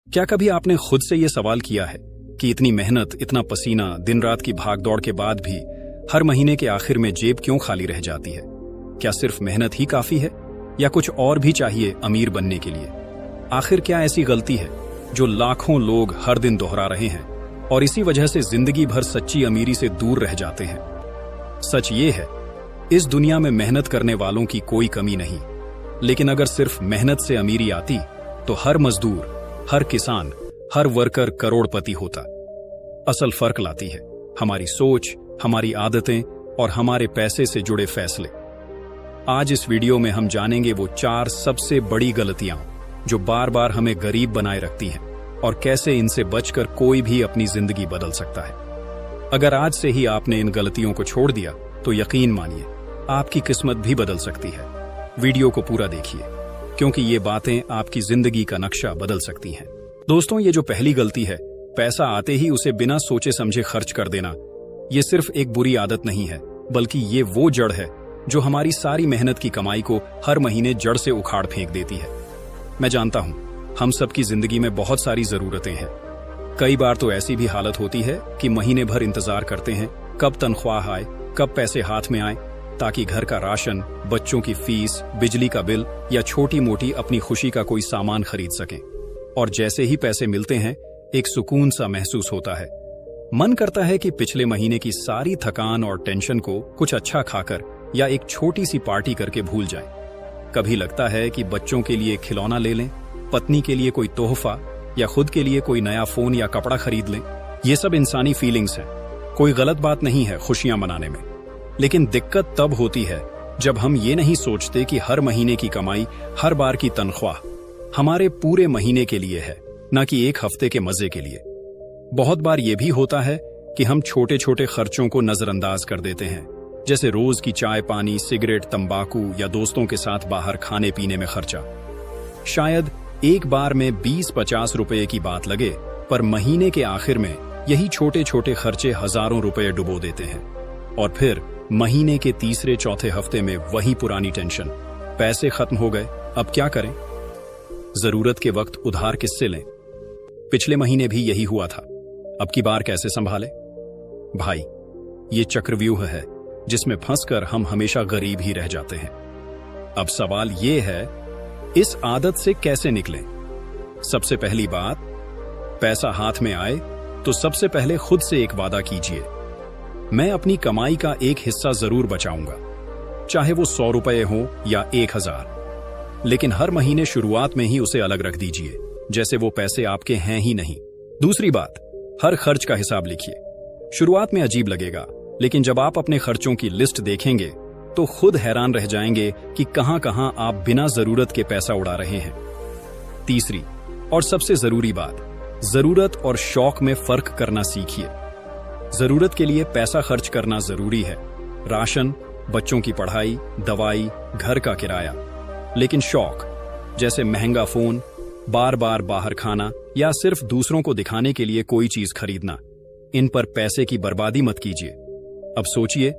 क्या कभी आपने खुद से ये सवाल किया है कि इतनी मेहनत, इतना पसीना, दिन रात की भागदौड़ के बाद भी हर महीने के आखिर में जेब क्यों खाली रह जाती है? क्या सिर्फ मेहनत ही काफी है या कुछ और भी चाहिए अमीर बनने के लिए? आखिर क्या ऐसी गलती है जो लाखों लोग हर दिन दोहरा रहे हैं और इसी वजह से जिंदगी भर सच्ची अमीरी से दूर रह जाते हैं? सच ये है, इस दुनिया में मेहनत करने वालों की कोई कमी नहीं, लेकिन अगर सिर्फ मेहनत से अमीरी आती तो हर मजदूर, हर किसान, हर वर्कर करोड़पति होता। असल फर्क लाती है हमारी सोच, हमारी आदतें और हमारे पैसे से जुड़े फैसले। आज इस वीडियो में हम जानेंगे वो 4 सबसे बड़ी गलतियां जो बार बार हमें गरीब बनाए रखती हैं और कैसे इनसे बचकर कोई भी अपनी जिंदगी बदल सकता है। अगर आज से ही आपने इन गलतियों को छोड़ दिया तो यकीन मानिए आपकी किस्मत भी बदल सकती है। वीडियो को पूरा देखिए क्योंकि ये बातें आपकी जिंदगी का नक्शा बदल सकती हैं। दोस्तों, ये जो पहली गलती है, पैसा आते ही उसे बिना सोचे समझे खर्च कर देना, ये सिर्फ एक बुरी आदत नहीं है, बल्कि ये वो जड़ है जो हमारी सारी मेहनत की कमाई को हर महीने जड़ से उखाड़ फेंक देती है। मैं जानता हूं, हम सबकी जिंदगी में बहुत सारी जरूरतें हैं। कई बार तो ऐसी भी हालत होती है कि महीने भर इंतजार करते हैं कब तनख्वाह आए, कब पैसे हाथ में आए, ताकि घर का राशन, बच्चों की फीस, बिजली का बिल या छोटी मोटी अपनी खुशी का कोई सामान खरीद सकें। और जैसे ही पैसे मिलते हैं, एक सुकून सा महसूस होता है। मन करता है कि पिछले महीने की सारी थकान और टेंशन को कुछ अच्छा खाकर या एक छोटी सी पार्टी करके भूल जाएं। कभी लगता है कि बच्चों के लिए खिलौना ले लें, पत्नी के लिए कोई तोहफा या खुद के लिए कोई नया फोन या कपड़ा खरीद लें। ये सब इंसानी फीलिंग्स हैं, कोई गलत बात नहीं है खुशियां मनाने में। लेकिन दिक्कत तब होती है जब हम ये नहीं सोचते कि हर महीने की कमाई, हर बार की तनख्वाह हमारे पूरे महीने के लिए है, न कि एक हफ्ते के मजे के लिए। बहुत बार यह भी होता है कि हम छोटे छोटे खर्चों को नजरअंदाज कर देते हैं, जैसे रोज की चाय पानी, सिगरेट, तंबाकू या दोस्तों के साथ बाहर खाने पीने में खर्चा। शायद एक बार में 20-50 रुपए की बात लगे, पर महीने के आखिर में यही छोटे छोटे खर्चे हजारों रुपए डुबो देते हैं। और फिर महीने के तीसरे चौथे हफ्ते में वही पुरानी टेंशन, पैसे खत्म हो गए, अब क्या करें? जरूरत के वक्त उधार किससे लें? पिछले महीने भी यही हुआ था, अब की बार कैसे संभालें? भाई, ये चक्रव्यूह है जिसमें फंसकर हम हमेशा गरीब ही रह जाते हैं। अब सवाल ये है, इस आदत से कैसे निकलें? सबसे पहली बात, पैसा हाथ में आए तो सबसे पहले खुद से एक वादा कीजिए, मैं अपनी कमाई का एक हिस्सा जरूर बचाऊंगा, चाहे वो 100 रुपए हो या 1000। लेकिन हर महीने शुरुआत में ही उसे अलग रख दीजिए, जैसे वो पैसे आपके हैं ही नहीं। दूसरी बात, हर खर्च का हिसाब लिखिए। शुरुआत में अजीब लगेगा, लेकिन जब आप अपने खर्चों की लिस्ट देखेंगे तो खुद हैरान रह जाएंगे कि कहां कहां आप बिना जरूरत के पैसा उड़ा रहे हैं। तीसरी और सबसे जरूरी बात, जरूरत और शौक में फर्क करना सीखिए। जरूरत के लिए पैसा खर्च करना जरूरी है, राशन, बच्चों की पढ़ाई, दवाई, घर का किराया। लेकिन शौक, जैसे महंगा फोन, बार बार बाहर खाना या सिर्फ दूसरों को दिखाने के लिए कोई चीज खरीदना, इन पर पैसे की बर्बादी मत कीजिए। अब सोचिए,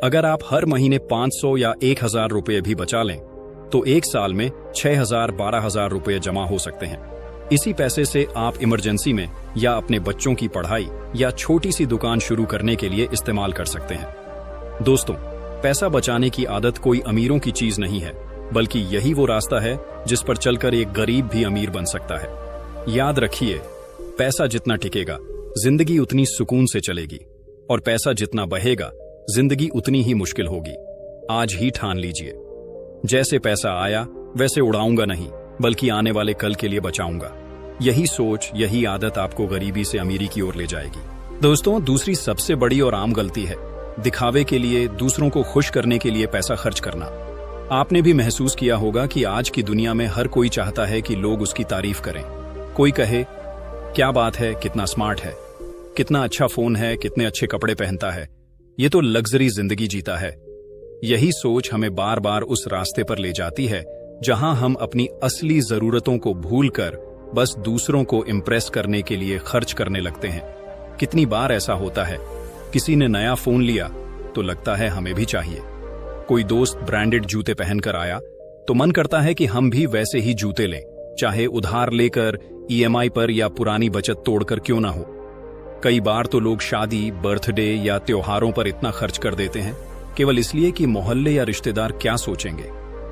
अगर आप हर महीने 500 या 1000 रुपए भी बचा लें तो एक साल में 6000-12000 रुपए जमा हो सकते हैं। इसी पैसे से आप इमरजेंसी में या अपने बच्चों की पढ़ाई या छोटी सी दुकान शुरू करने के लिए इस्तेमाल कर सकते हैं। दोस्तों, पैसा बचाने की आदत कोई अमीरों की चीज नहीं है, बल्कि यही वो रास्ता है जिस पर चलकर एक गरीब भी अमीर बन सकता है। याद रखिए, पैसा जितना टिकेगा, जिंदगी उतनी सुकून से चलेगी, और पैसा जितना बहेगा, जिंदगी उतनी ही मुश्किल होगी। आज ही ठान लीजिए, जैसे पैसा आया वैसे उड़ाऊंगा नहीं, बल्कि आने वाले कल के लिए बचाऊंगा। यही सोच, यही आदत आपको गरीबी से अमीरी की ओर ले जाएगी। दोस्तों, दूसरी सबसे बड़ी और आम गलती है दिखावे के लिए, दूसरों को खुश करने के लिए पैसा खर्च करना। आपने भी महसूस किया होगा कि आज की दुनिया में हर कोई चाहता है कि लोग उसकी तारीफ करें। कोई कहे, क्या बात है, कितना स्मार्ट है, कितना अच्छा फोन है, कितने अच्छे कपड़े पहनता है, ये तो लग्जरी जिंदगी जीता है। यही सोच हमें बार बार उस रास्ते पर ले जाती है जहां हम अपनी असली जरूरतों को भूलकर बस दूसरों को इम्प्रेस करने के लिए खर्च करने लगते हैं। कितनी बार ऐसा होता है, किसी ने नया फोन लिया तो लगता है हमें भी चाहिए। कोई दोस्त ब्रांडेड जूते पहनकर आया तो मन करता है कि हम भी वैसे ही जूते लें, चाहे उधार लेकर, ईएमआई पर या पुरानी बचत तोड़कर क्यों ना हो। कई बार तो लोग शादी, बर्थडे या त्योहारों पर इतना खर्च कर देते हैं केवल इसलिए कि मोहल्ले या रिश्तेदार क्या सोचेंगे,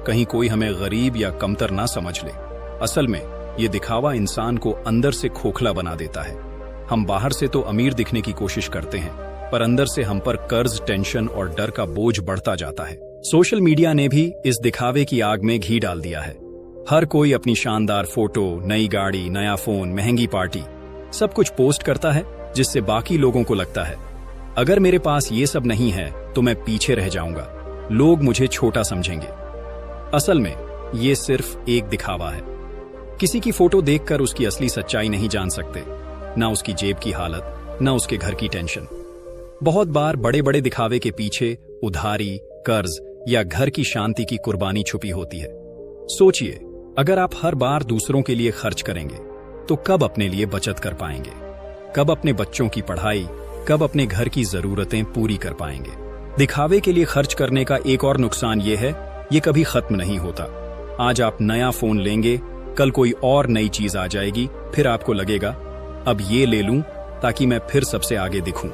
कहीं कोई हमें गरीब या कमतर ना समझ ले। असल में ये दिखावा इंसान को अंदर से खोखला बना देता है। हम बाहर से तो अमीर दिखने की कोशिश करते हैं, पर अंदर से हम पर कर्ज, टेंशन और डर का बोझ बढ़ता जाता है। सोशल मीडिया ने भी इस दिखावे की आग में घी डाल दिया है। हर कोई अपनी शानदार फोटो, नई गाड़ी, नया फोन, महंगी पार्टी, सब कुछ पोस्ट करता है, जिससे बाकी लोगों को लगता है अगर मेरे पास ये सब नहीं है तो मैं पीछे रह जाऊंगा, लोग मुझे छोटा समझेंगे। असल में ये सिर्फ एक दिखावा है। किसी की फोटो देखकर उसकी असली सच्चाई नहीं जान सकते, ना उसकी जेब की हालत, ना उसके घर की टेंशन। बहुत बार बड़े बड़े दिखावे के पीछे उधारी, कर्ज या घर की शांति की कुर्बानी छुपी होती है। सोचिए, अगर आप हर बार दूसरों के लिए खर्च करेंगे तो कब अपने लिए बचत कर पाएंगे? कब अपने बच्चों की पढ़ाई, कब अपने घर की जरूरतें पूरी कर पाएंगे? दिखावे के लिए खर्च करने का एक और नुकसान ये है, ये कभी खत्म नहीं होता। आज आप नया फोन लेंगे, कल कोई और नई चीज आ जाएगी, फिर आपको लगेगा अब ये ले लूं ताकि मैं फिर सबसे आगे दिखूं।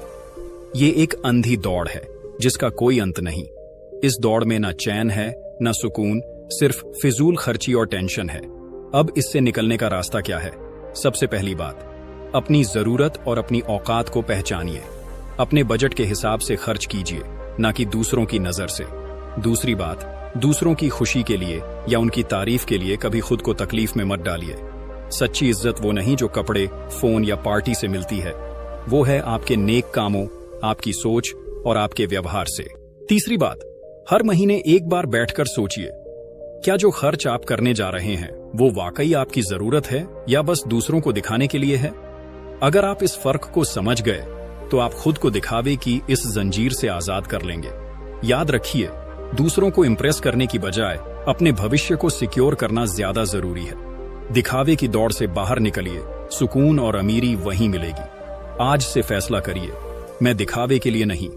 ये एक अंधी दौड़ है जिसका कोई अंत नहीं। इस दौड़ में ना चैन है, ना सुकून, सिर्फ फिजूल खर्ची और टेंशन है। अब इससे निकलने का रास्ता क्या है? सबसे पहली बात, अपनी जरूरत और अपनी औकात को पहचानिए। अपने बजट के हिसाब से खर्च कीजिए, ना कि दूसरों की नजर से। दूसरी बात, दूसरों की खुशी के लिए या उनकी तारीफ के लिए कभी खुद को तकलीफ में मत डालिए। सच्ची इज्जत वो नहीं जो कपड़े, फोन या पार्टी से मिलती है, वो है आपके नेक कामों, आपकी सोच और आपके व्यवहार से। तीसरी बात, हर महीने एक बार बैठकर सोचिए, क्या जो खर्च आप करने जा रहे हैं वो वाकई आपकी जरूरत है या बस दूसरों को दिखाने के लिए है? अगर आप इस फर्क को समझ गए तो आप खुद को दिखावे की इस जंजीर से आजाद कर लेंगे। याद रखिए, दूसरों को इंप्रेस करने की बजाय अपने भविष्य को सिक्योर करना ज्यादा जरूरी है। दिखावे की दौड़ से बाहर निकलिए, सुकून और अमीरी वहीं मिलेगी। आज से फैसला करिए, मैं दिखावे के लिए नहीं,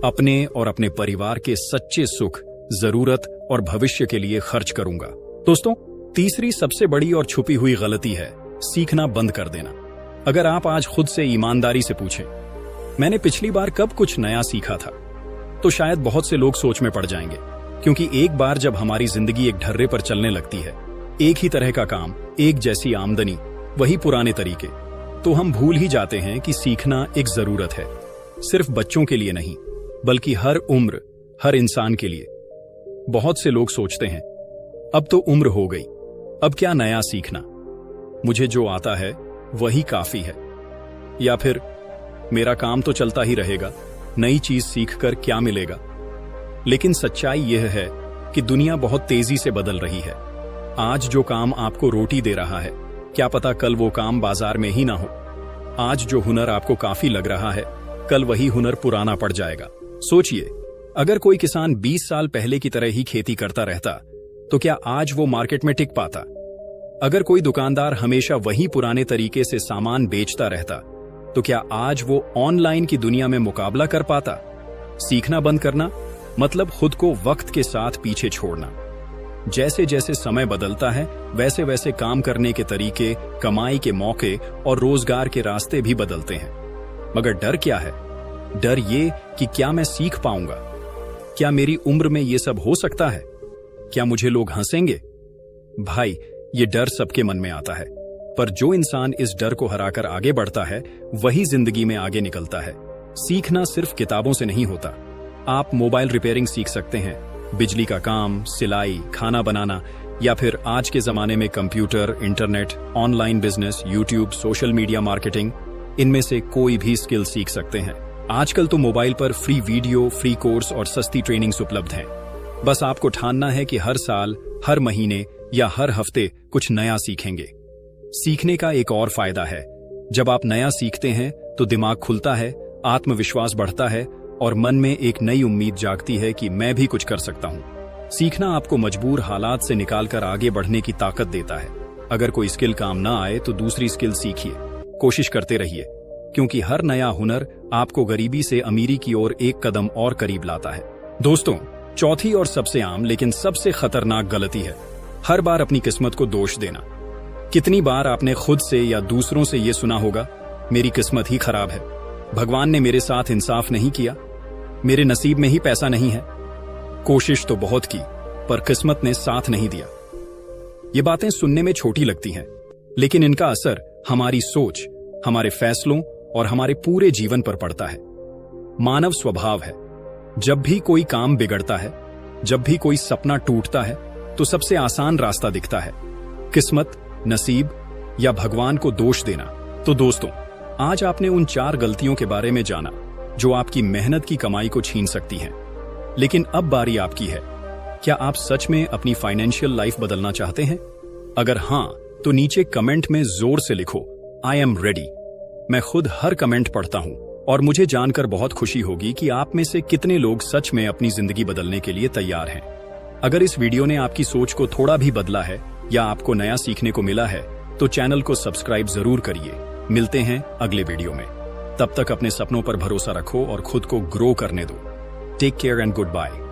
अपने और अपने परिवार के सच्चे सुख, जरूरत और भविष्य के लिए खर्च करूंगा। दोस्तों, तीसरी सबसे बड़ी और छुपी हुई गलती है सीखना बंद कर देना। अगर आप आज खुद से ईमानदारी से पूछें, मैंने पिछली बार कब कुछ नया सीखा था, तो शायद बहुत से लोग सोच में पड़ जाएंगे। क्योंकि एक बार जब हमारी जिंदगी एक ढर्रे पर चलने लगती है, एक ही तरह का काम, एक जैसी आमदनी, वही पुराने तरीके, तो हम भूल ही जाते हैं कि सीखना एक जरूरत है। सिर्फ बच्चों के लिए नहीं, बल्कि हर उम्र, हर इंसान के लिए। बहुत से लोग सोचते हैं अब तो उम्र हो गई, अब क्या नया सीखना, मुझे जो आता है वही काफी है, या फिर मेरा काम तो चलता ही रहेगा, नई चीज सीखकर क्या मिलेगा। लेकिन सच्चाई यह है कि दुनिया बहुत तेजी से बदल रही है। आज जो काम आपको रोटी दे रहा है, क्या पता कल वो काम बाजार में ही ना हो। आज जो हुनर आपको काफी लग रहा है, कल वही हुनर पुराना पड़ जाएगा। सोचिए, अगर कोई किसान 20 साल पहले की तरह ही खेती करता रहता तो क्या आज वो मार्केट में टिक पाता? अगर कोई दुकानदार हमेशा वही पुराने तरीके से सामान बेचता रहता तो क्या आज वो ऑनलाइन की दुनिया में मुकाबला कर पाता? सीखना बंद करना मतलब खुद को वक्त के साथ पीछे छोड़ना। जैसे जैसे समय बदलता है, वैसे वैसे काम करने के तरीके, कमाई के मौके और रोजगार के रास्ते भी बदलते हैं। मगर डर क्या है? डर ये कि क्या मैं सीख पाऊंगा? क्या मेरी उम्र में ये सब हो सकता है? क्या मुझे लोग हंसेंगे? भाई, ये डर सबके मन में आता है, पर जो इंसान इस डर को हराकर आगे बढ़ता है वही जिंदगी में आगे निकलता है। सीखना सिर्फ किताबों से नहीं होता। आप मोबाइल रिपेयरिंग सीख सकते हैं, बिजली का काम, सिलाई, खाना बनाना, या फिर आज के जमाने में computer, internet, online business, YouTube, social media marketing, इनमें से कोई भी स्किल सीख सकते हैं। आजकल तो मोबाइल पर फ्री वीडियो, फ्री कोर्स और सस्ती ट्रेनिंग्स उपलब्ध हैं। बस आपको ठानना है कि हर साल, हर महीने या हर हफ्ते कुछ नया सीखेंगे। सीखने का एक और फायदा है, जब आप नया सीखते हैं तो दिमाग खुलता है, आत्मविश्वास बढ़ता है और मन में एक नई उम्मीद जागती है कि मैं भी कुछ कर सकता हूँ। सीखना आपको मजबूर हालात से निकालकर आगे बढ़ने की ताकत देता है। अगर कोई स्किल काम ना आए तो दूसरी स्किल सीखिए, कोशिश करते रहिए, क्योंकि हर नया हुनर आपको गरीबी से अमीरी की ओर एक कदम और करीब लाता है। दोस्तों, चौथी और सबसे आम लेकिन सबसे खतरनाक गलती है हर बार अपनी किस्मत को दोष देना। कितनी बार आपने खुद से या दूसरों से ये सुना होगा, मेरी किस्मत ही खराब है, भगवान ने मेरे साथ इंसाफ नहीं किया, मेरे नसीब में ही पैसा नहीं है। कोशिश तो बहुत की पर किस्मत ने साथ नहीं दिया। ये बातें सुनने में छोटी लगती हैं, लेकिन इनका असर हमारी सोच, हमारे फैसलों और हमारे पूरे जीवन पर पड़ता है। मानव स्वभाव है, जब भी कोई काम बिगड़ता है, जब भी कोई सपना टूटता है, तो सबसे आसान रास्ता दिखता है, किस्मत, नसीब या भगवान को दोष देना। तो दोस्तों, आज आपने उन 4 गलतियों के बारे में जाना जो आपकी मेहनत की कमाई को छीन सकती हैं। लेकिन अब बारी आपकी है। क्या आप सच में अपनी फाइनेंशियल लाइफ बदलना चाहते हैं? अगर हां, तो नीचे कमेंट में जोर से लिखो, आई एम रेडी। मैं खुद हर कमेंट पढ़ता हूं और मुझे जानकर बहुत खुशी होगी कि आप में से कितने लोग सच में अपनी जिंदगी बदलने के लिए तैयार हैं। अगर इस वीडियो ने आपकी सोच को थोड़ा भी बदला है या आपको नया सीखने को मिला है, तो चैनल को सब्सक्राइब जरूर करिए। मिलते हैं अगले वीडियो में। तब तक अपने सपनों पर भरोसा रखो और खुद को ग्रो करने दो। Take care and good bye.